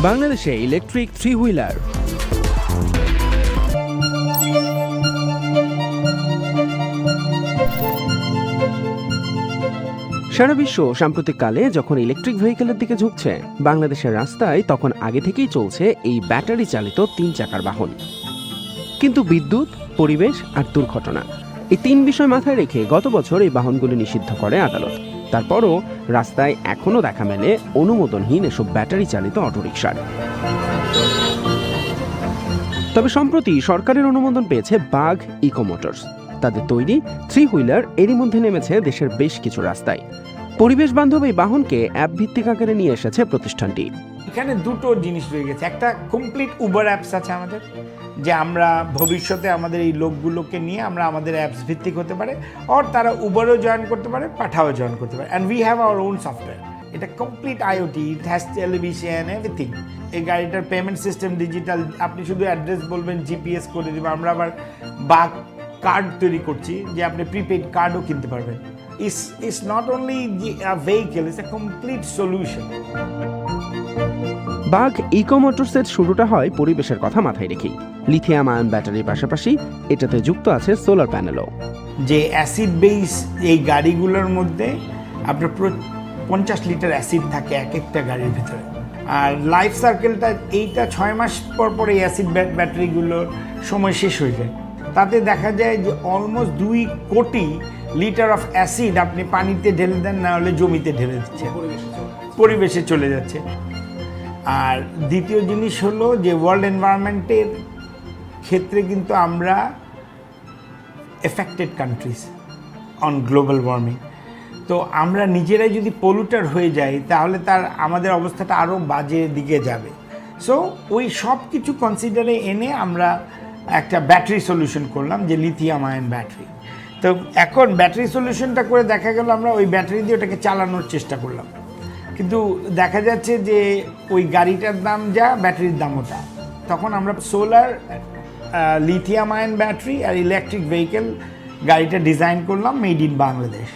বাংলাদেশে electric three wheeler. সারা বিশ্ব সাম্প্রতিককালে যখন ইলেকট্রিক ভেহিকেলের দিকে ঝুঁকছে, বাংলাদেশের রাস্তায় তখন আগে থেকেই চলছে এই ব্যাটারি চালিত 3 চাকার বাহন। কিন্তু বিদ্যুৎ, পরিবেশ আর দুর্ঘটনা, এই 3 বিষয় মাথায় রেখে গত বছর এই বাহনগুলি নিষিদ্ধ করে আদালত। তারপরও রাস্তায় এখনও দেখা মেলে অনুমোদনহীন এসব ব্যাটারি চালিত অটোরিকশার। তবে সম্প্রতি সরকারের অনুমোদন পেয়েছে বাঘ ইকো মোটরস। তাদের তৈরি থ্রি হুইলার এরই মধ্যে নেমেছে দেশের বেশ কিছু রাস্তায়। পরিবেশ বান্ধব এই বাহনকে অ্যাপ ভিত্তিক আকারে নিয়ে এসেছে প্রতিষ্ঠানটি। এখানে দুটো জিনিস রয়ে গেছে। একটা কমপ্লিট উবার অ্যাপস আছে আমাদের, যে আমরা ভবিষ্যতে আমাদের এই লোকগুলোকে নিয়ে আমরা আমাদের অ্যাপস ভিত্তিক হতে পারে, আর তারা উবারও জয়েন করতে পারে, পাঠাও জয়েন করতে পারে। And we have our own software. এটা complete IoT, it has television, everything. এই গাড়িটার পেমেন্ট সিস্টেম ডিজিটাল। আপনি শুধু অ্যাড্রেস বলবেন, জিপিএস করে দেবে। আমরা আবার বাঘ কার্ড তৈরি করছি, যে আপনি প্রিপেড কার্ডও কিনতে পারবেন। It's not only a vehicle, it's a complete solution. বাঘ ইকো মোটরসের শুরুটা হয় পরিবেশের কথা মাথায় রেখেই। লিথিয়াম আয়ন ব্যাটারির পাশাপাশি এটাতে যুক্ত আছে সোলার প্যানেলও। যে অ্যাসিড বেস এই গাড়িগুলোর মধ্যে আপনার 50 লিটার অ্যাসিড থাকে এক একটা গাড়ির ভিতরে। আর লাইফ সার্কেলটা এইটা 6 মাস পর পর এই অ্যাসিড ব্যাটারিগুলোর সময় শেষ হয়ে যায়। তাতে দেখা যায় যে অলমোস্ট 2 কোটি লিটার অফ অ্যাসিড আপনি পানিতে ঢেলে দেন, না হলে জমিতে ঢেলে দিচ্ছে, পরিবেশে চলে যাচ্ছে। আর দ্বিতীয় জিনিস হলো যে ওয়ার্ল্ড এনভায়রনমেন্টের ক্ষেত্রে কিন্তু আমরা affected countries on global warming. তো আমরা নিজেরাই যদি পলিউটার হয়ে যাই, তাহলে আমাদের অবস্থাটা আরও বাজে দিকে যাবে। সো ওই সব কিছু কনসিডারে এনে আমরা একটা ব্যাটারি সলিউশন করলাম, যে লিথিয়াম আয়ন ব্যাটারি। তো এখন ব্যাটারি সলিউশনটা করে দেখা গেল আমরা ওই ব্যাটারি দিয়ে ওটাকে চালানোর চেষ্টা করলাম, কিন্তু দেখা যাচ্ছে যে ওই গাড়িটার দাম যা, ব্যাটারির দামও তা। তখন আমরা সোলার, লিথিয়াম আয়ন ব্যাটারি আর ইলেকট্রিক ভেহিকেল গাড়িটা ডিজাইন করলাম, মেড ইন বাংলাদেশ।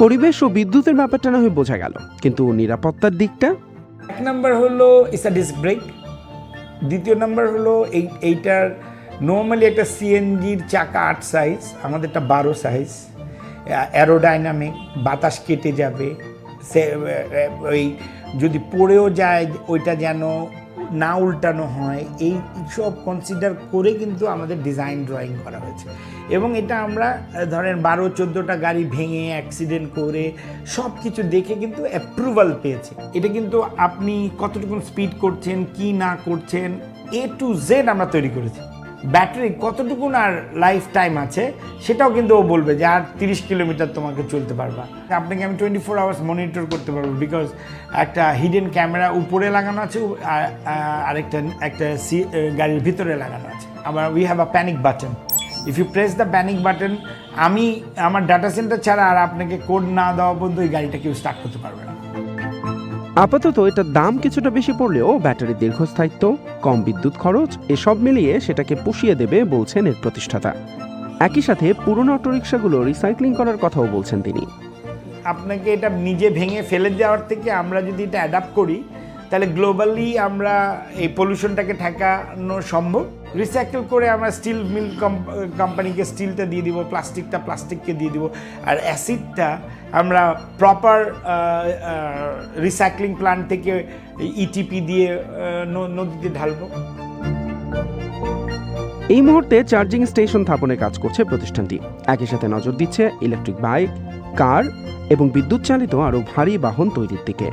পরিবেশ ও বিদ্যুতের ব্যাপারটা না হয় বোঝা গেল, কিন্তু নিরাপত্তার দিকটা? 1 নম্বর হলো ইটস আ ডিস্ক ব্রেক। দ্বিতীয় নম্বর হলো এইটার নর্মালি একটা সিএনজির চাকা 8 সাইজ, আমাদেরটা 12 সাইজ। অ্যারোডাইনামিক, বাতাস কেটে যাবে, ওই যদি পড়েও যায় ওইটা যেন না উল্টানো হয়, এই সব কনসিডার করে কিন্তু আমাদের ডিজাইন ড্রয়িং করা হয়েছে। এবং এটা আমরা ধরেন 12-14টা গাড়ি ভেঙে অ্যাক্সিডেন্ট করে সব কিছু দেখে কিন্তু অ্যাপ্রুভাল পেয়েছে। এটা কিন্তু আপনি কতটুকু স্পিড করছেন, কি না করছেন, A to Z আমরা তৈরি করেছি। ব্যাটারি কতটুকু আর লাইফ টাইম আছে সেটাও কিন্তু ও বলবে, যে আর 30 কিলোমিটার তোমাকে চলতে পারবা। আপনাকে আমি 24 আওয়ার্স মনিটর করতে পারবো, বিকজ একটা হিডেন ক্যামেরা উপরে লাগানো আছে, আর একটা গাড়ির ভিতরে লাগানো আছে। আবার we have a panic button. If you press the panic button, আমি আমার ডাটা সেন্টার ছাড়া আর আপনাকে কোড না দেওয়া পর্যন্ত ওই গাড়িটা কেউ স্টার্ট করতে পারবে না। আপাতত এটার দাম কিছুটা বেশি পড়লেও ব্যাটারির দীর্ঘস্থায়িত্ব, কম বিদ্যুৎ খরচ এসব মিলিয়ে সেটাকে পুষিয়ে দেবে বলছেন এর প্রতিষ্ঠাতা। একই সাথে পুরনো অটোরিকশাগুলো রিসাইক্লিং করার কথাও বলছেন তিনি। আপনাকে এটা নিজে ভেঙে ফেলে দেওয়ার থেকে আমরা যদি এটা অ্যাডাপ্ট করি, তাহলে গ্লোবালি আমরা এই পলিউশনটাকে ঠেকানো সম্ভব। রিসাইকেল করে আমরা স্টিল মিল কোম্পানিকে স্টিলটা দিয়ে দিব, প্লাস্টিককে দিয়ে দিব, আর অ্যাসিডটা আমরা প্রপার রিসাইক্লিং প্ল্যান্ট থেকে ইটিপি দিয়ে নদীতে ঢালবো। এই মুহূর্তে চার্জিং স্টেশন স্থাপনের কাজ করছে প্রতিষ্ঠানটি। একই সাথে নজর দিচ্ছে ইলেকট্রিক বাইক, কার এবং বিদ্যুৎ চালিত আরও ভারী বাহন তৈরির দিকে।